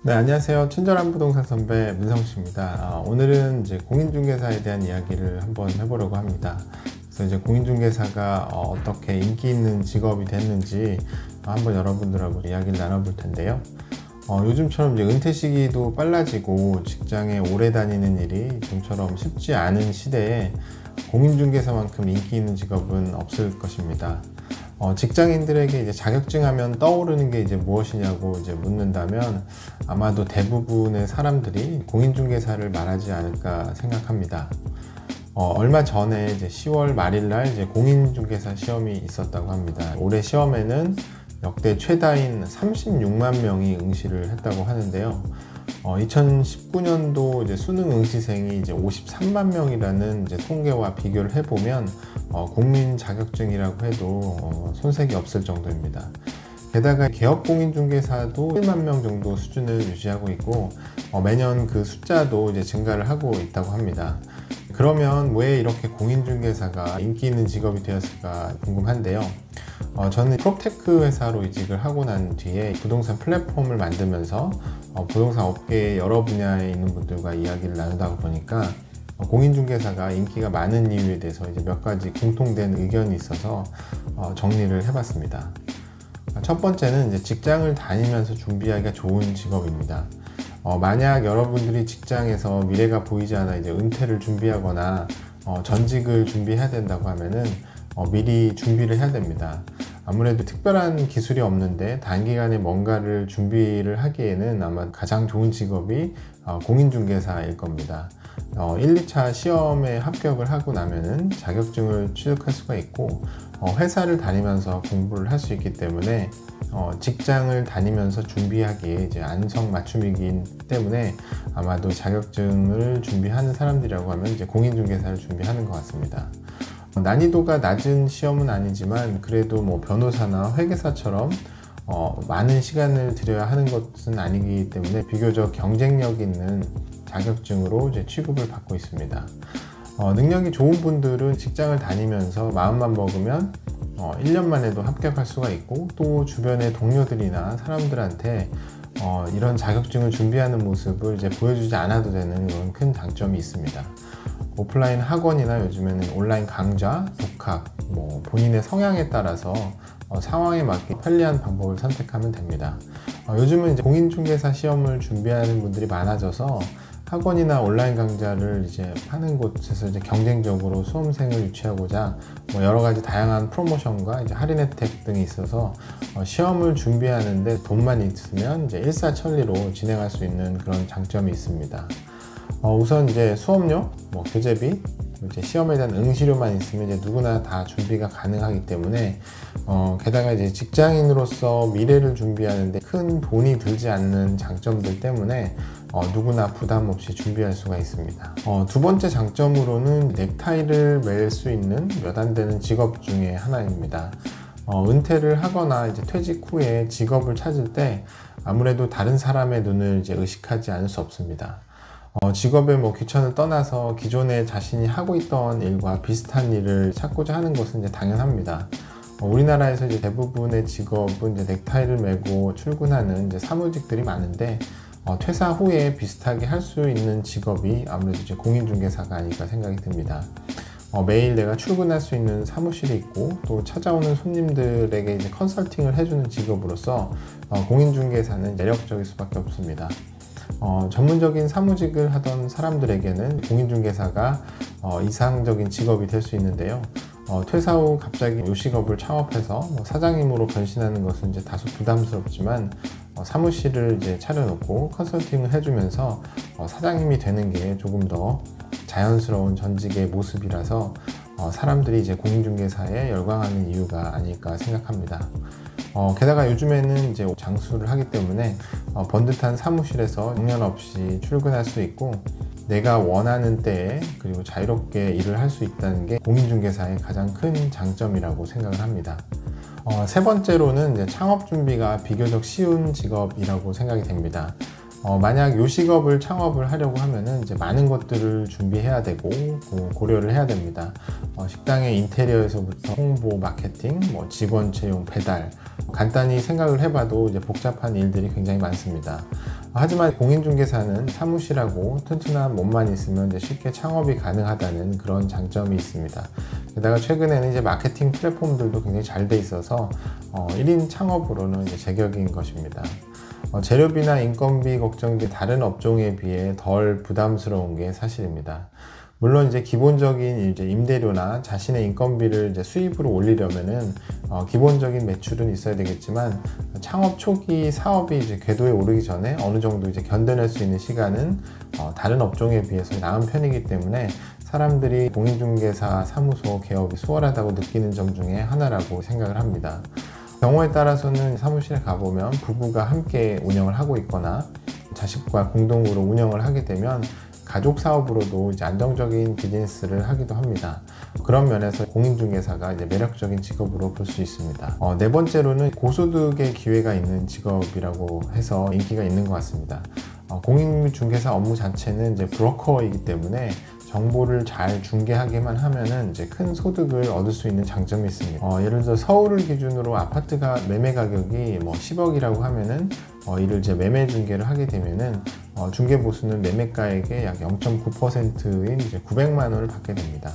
네, 안녕하세요. 친절한 부동산 선배 문성씨입니다. 오늘은 이제 공인중개사에 대한 이야기를 한번 해보려고 합니다. 그래서 이제 공인중개사가 어떻게 인기 있는 직업이 됐는지 한번 여러분들하고 이야기를 나눠볼 텐데요. 요즘처럼 이제 은퇴 시기도 빨라지고 직장에 오래 다니는 일이 좀처럼 쉽지 않은 시대에 공인중개사만큼 인기 있는 직업은 없을 것입니다. 직장인들에게 이제 자격증 하면 떠오르는 게 이제 무엇이냐고 이제 묻는다면 아마도 대부분의 사람들이 공인중개사를 말하지 않을까 생각합니다. 얼마 전에 이제 10월 말일날 이제 공인중개사 시험이 있었다고 합니다. 올해 시험에는 역대 최다인 36만 명이 응시를 했다고 하는데요. 2019년도 이제 수능 응시생이 이제 53만 명이라는 이제 통계와 비교를 해보면 국민 자격증이라고 해도 손색이 없을 정도입니다. 게다가 개업 공인중개사도 1만 명 정도 수준을 유지하고 있고 매년 그 숫자도 이제 증가를 하고 있다고 합니다. 그러면 왜 이렇게 공인중개사가 인기 있는 직업이 되었을까 궁금한데요. 저는 프롭테크 회사로 이직을 하고 난 뒤에 부동산 플랫폼을 만들면서 부동산 업계의 여러 분야에 있는 분들과 이야기를 나누다 보니까 공인중개사가 인기가 많은 이유에 대해서 이제 몇 가지 공통된 의견이 있어서 정리를 해봤습니다. 첫 번째는 이제 직장을 다니면서 준비하기가 좋은 직업입니다. 만약 여러분들이 직장에서 미래가 보이지 않아 이제 은퇴를 준비하거나 전직을 준비해야 된다고 하면은 미리 준비를 해야 됩니다. 아무래도 특별한 기술이 없는데 단기간에 뭔가를 준비를 하기에는 아마 가장 좋은 직업이 공인중개사일 겁니다. 1, 2차 시험에 합격을 하고 나면은 자격증을 취득할 수가 있고 회사를 다니면서 공부를 할 수 있기 때문에 직장을 다니면서 준비하기에 이제 안성맞춤이기 때문에 아마도 자격증을 준비하는 사람들이라고 하면 이제 공인중개사를 준비하는 것 같습니다. 난이도가 낮은 시험은 아니지만 그래도 뭐 변호사나 회계사처럼 많은 시간을 들여야 하는 것은 아니기 때문에 비교적 경쟁력 있는 자격증으로 이제 취급을 받고 있습니다. 능력이 좋은 분들은 직장을 다니면서 마음만 먹으면 1년 만에도 합격할 수가 있고 또 주변의 동료들이나 사람들한테 이런 자격증을 준비하는 모습을 이제 보여주지 않아도 되는 그런 큰 장점이 있습니다. 오프라인 학원이나 요즘에는 온라인 강좌, 독학, 본인의 성향에 따라서 상황에 맞게 편리한 방법을 선택하면 됩니다. 요즘은 이제 공인중개사 시험을 준비하는 분들이 많아져서 학원이나 온라인 강좌를 이제 하는 곳에서 이제 경쟁적으로 수험생을 유치하고자 여러 가지 다양한 프로모션과 이제 할인 혜택 등이 있어서 시험을 준비하는데 돈만 있으면 이제 일사천리로 진행할 수 있는 그런 장점이 있습니다. 우선 이제 수업료, 교재비, 이제 시험에 대한 응시료만 있으면 이제 누구나 다 준비가 가능하기 때문에 게다가 이제 직장인으로서 미래를 준비하는데 큰 돈이 들지 않는 장점들 때문에 누구나 부담 없이 준비할 수가 있습니다. 두 번째 장점으로는 넥타이를 맬 수 있는 몇 안 되는 직업 중에 하나입니다. 은퇴를 하거나 이제 퇴직 후에 직업을 찾을 때 아무래도 다른 사람의 눈을 이제 의식하지 않을 수 없습니다. 직업의 귀천을 떠나서 기존에 자신이 하고 있던 일과 비슷한 일을 찾고자 하는 것은 이제 당연합니다. 우리나라에서 이제 대부분의 직업은 이제 넥타이를 메고 출근하는 이제 사무직들이 많은데 퇴사 후에 비슷하게 할 수 있는 직업이 아무래도 이제 공인중개사가 아닐까 생각이 듭니다. 매일 내가 출근할 수 있는 사무실이 있고 또 찾아오는 손님들에게 이제 컨설팅을 해주는 직업으로서 공인중개사는 매력적일 수밖에 없습니다. 전문적인 사무직을 하던 사람들에게는 공인중개사가 이상적인 직업이 될 수 있는데요. 퇴사 후 갑자기 요식업을 창업해서 사장님으로 변신하는 것은 이제 다소 부담스럽지만 사무실을 이제 차려놓고 컨설팅을 해주면서 사장님이 되는 게 조금 더 자연스러운 전직의 모습이라서 사람들이 이제 공인중개사에 열광하는 이유가 아닐까 생각합니다. 게다가 요즘에는 이제 장수를 하기 때문에 번듯한 사무실에서 정년 없이 출근할 수 있고 내가 원하는 때에 그리고 자유롭게 일을 할 수 있다는 게 공인중개사의 가장 큰 장점이라고 생각을 합니다. 세 번째로는 이제 창업 준비가 비교적 쉬운 직업이라고 생각이 됩니다. 만약 요식업을 창업을 하려고 하면은 이제 많은 것들을 준비해야 되고 고려를 해야 됩니다. 식당의 인테리어에서부터 홍보, 마케팅, 직원 채용, 배달 간단히 생각을 해봐도 이제 복잡한 일들이 굉장히 많습니다. 하지만 공인중개사는 사무실하고 튼튼한 몸만 있으면 이제 쉽게 창업이 가능하다는 그런 장점이 있습니다. 게다가 최근에는 이제 마케팅 플랫폼들도 굉장히 잘 돼 있어서 1인 창업으로는 이제 제격인 것입니다. 재료비나 인건비 걱정이 다른 업종에 비해 덜 부담스러운 게 사실입니다. 물론 이제 기본적인 이제 임대료나 자신의 인건비를 이제 수입으로 올리려면은 기본적인 매출은 있어야 되겠지만, 창업 초기 사업이 이제 궤도에 오르기 전에 어느 정도 이제 견뎌낼 수 있는 시간은 다른 업종에 비해서 나은 편이기 때문에 사람들이 공인중개사 사무소 개업이 수월하다고 느끼는 점 중에 하나라고 생각을 합니다. 경우에 따라서는 사무실에 가보면 부부가 함께 운영을 하고 있거나 자식과 공동으로 운영을 하게 되면 가족 사업으로도 이제 안정적인 비즈니스를 하기도 합니다. 그런 면에서 공인중개사가 이제 매력적인 직업으로 볼 수 있습니다. 네 번째로는 고소득의 기회가 있는 직업이라고 해서 인기가 있는 것 같습니다. 공인중개사 업무 자체는 이제 브로커이기 때문에 정보를 잘 중개하기만 하면은 이제 큰 소득을 얻을 수 있는 장점이 있습니다. 예를 들어 서울을 기준으로 아파트가 매매 가격이 뭐 10억이라고 하면은 이를 이제 매매 중개를 하게 되면은 중개 보수는 매매가액의 약 0.9%인 이제 900만 원을 받게 됩니다.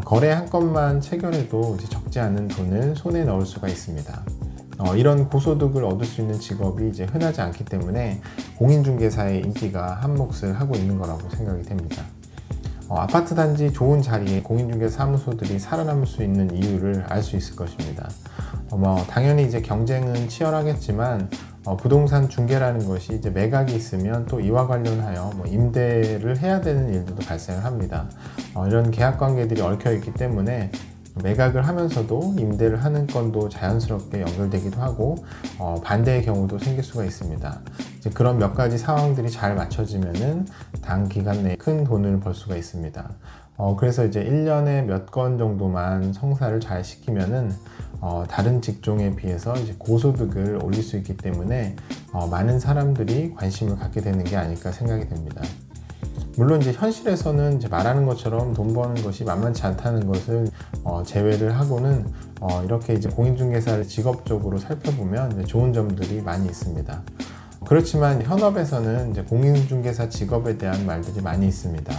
거래 한 건만 체결해도 이제 적지 않은 돈을 손에 넣을 수가 있습니다. 이런 고소득을 얻을 수 있는 직업이 이제 흔하지 않기 때문에 공인중개사의 인기가 한몫을 하고 있는 거라고 생각이 됩니다. 아파트 단지 좋은 자리에 공인중개사 사무소들이 살아남을 수 있는 이유를 알 수 있을 것입니다. 당연히 이제 경쟁은 치열하겠지만 부동산 중개라는 것이 이제 매각이 있으면 또 이와 관련하여 임대를 해야 되는 일들도 발생을 합니다. 이런 계약 관계들이 얽혀 있기 때문에 매각을 하면서도 임대를 하는 건도 자연스럽게 연결되기도 하고 반대의 경우도 생길 수가 있습니다. 이제 그런 몇 가지 상황들이 잘 맞춰지면은 단기간 내에 큰 돈을 벌 수가 있습니다. 그래서 이제 1년에 몇 건 정도만 성사를 잘 시키면은 다른 직종에 비해서 이제 고소득을 올릴 수 있기 때문에 많은 사람들이 관심을 갖게 되는 게 아닐까 생각이 됩니다. 물론 이제 현실에서는 이제 말하는 것처럼 돈 버는 것이 만만치 않다는 것을 제외를 하고는 이렇게 이제 공인중개사를 직업적으로 살펴보면 이제 좋은 점들이 많이 있습니다. 그렇지만 현업에서는 이제 공인중개사 직업에 대한 말들이 많이 있습니다.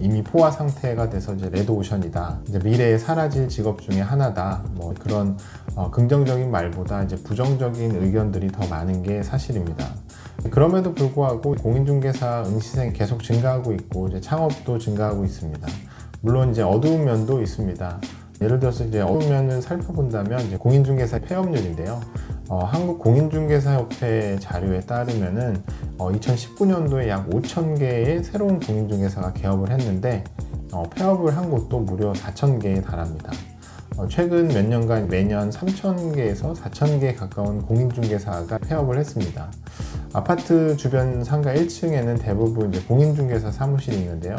이미 포화 상태가 돼서 이제 레드오션이다, 이제 미래에 사라질 직업 중에 하나다, 그런 긍정적인 말보다 이제 부정적인 의견들이 더 많은 게 사실입니다. 그럼에도 불구하고 공인중개사 응시생이 계속 증가하고 있고 이제 창업도 증가하고 있습니다. 물론 이제 어두운 면도 있습니다. 예를 들어서 이제 어두운 면을 살펴본다면 이제 공인중개사 폐업률인데요. 한국공인중개사협회 자료에 따르면은 2019년도에 약 5,000개의 새로운 공인중개사가 개업을 했는데 폐업을 한 곳도 무려 4,000개에 달합니다. 최근 몇 년간 매년 3,000개에서 4,000개에 가까운 공인중개사가 폐업을 했습니다. 아파트 주변 상가 1층에는 대부분 이제 공인중개사 사무실이 있는데요.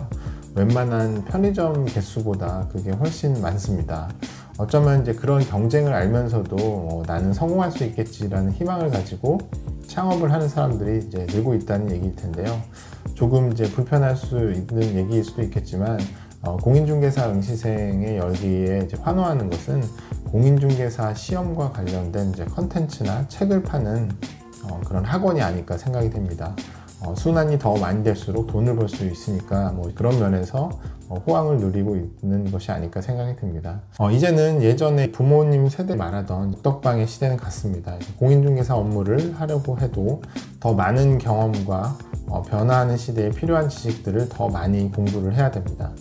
웬만한 편의점 개수보다 그게 훨씬 많습니다. 어쩌면 이제 그런 경쟁을 알면서도 나는 성공할 수 있겠지라는 희망을 가지고 창업을 하는 사람들이 이제 늘고 있다는 얘기일 텐데요. 조금 이제 불편할 수 있는 얘기일 수도 있겠지만 공인중개사 응시생의 열기에 이제 환호하는 것은 공인중개사 시험과 관련된 이제 컨텐츠나 책을 파는 그런 학원이 아닐까 생각이 됩니다. 순환이 더 많이 될수록 돈을 벌 수 있으니까 그런 면에서 호황을 누리고 있는 것이 아닐까 생각이 듭니다. 이제는 예전에 부모님 세대 말하던 떡방의 시대는 갔습니다. 공인중개사 업무를 하려고 해도 더 많은 경험과 변화하는 시대에 필요한 지식들을 더 많이 공부를 해야 됩니다.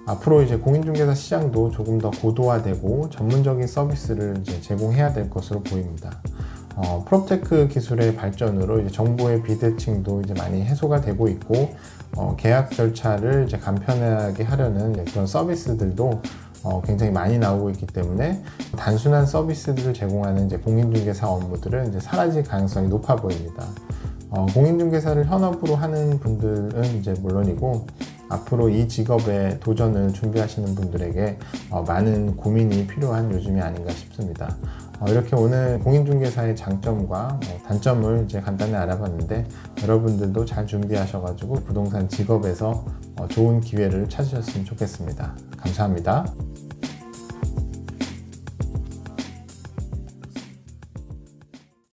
앞으로 이제 공인중개사 시장도 조금 더 고도화되고 전문적인 서비스를 이제 제공해야 될 것으로 보입니다. 프롭테크 기술의 발전으로 이제 정보의 비대칭도 이제 많이 해소가 되고 있고 계약 절차를 이제 간편하게 하려는 그런 서비스들도 굉장히 많이 나오고 있기 때문에 단순한 서비스들을 제공하는 이제 공인중개사 업무들은 이제 사라질 가능성이 높아 보입니다. 공인중개사를 현업으로 하는 분들은 이제 물론이고 앞으로 이 직업에 도전을 준비하시는 분들에게 많은 고민이 필요한 요즘이 아닌가 싶습니다. 이렇게 오늘 공인중개사의 장점과 단점을 이제 간단히 알아봤는데 여러분들도 잘 준비하셔가지고 부동산 직업에서 좋은 기회를 찾으셨으면 좋겠습니다. 감사합니다.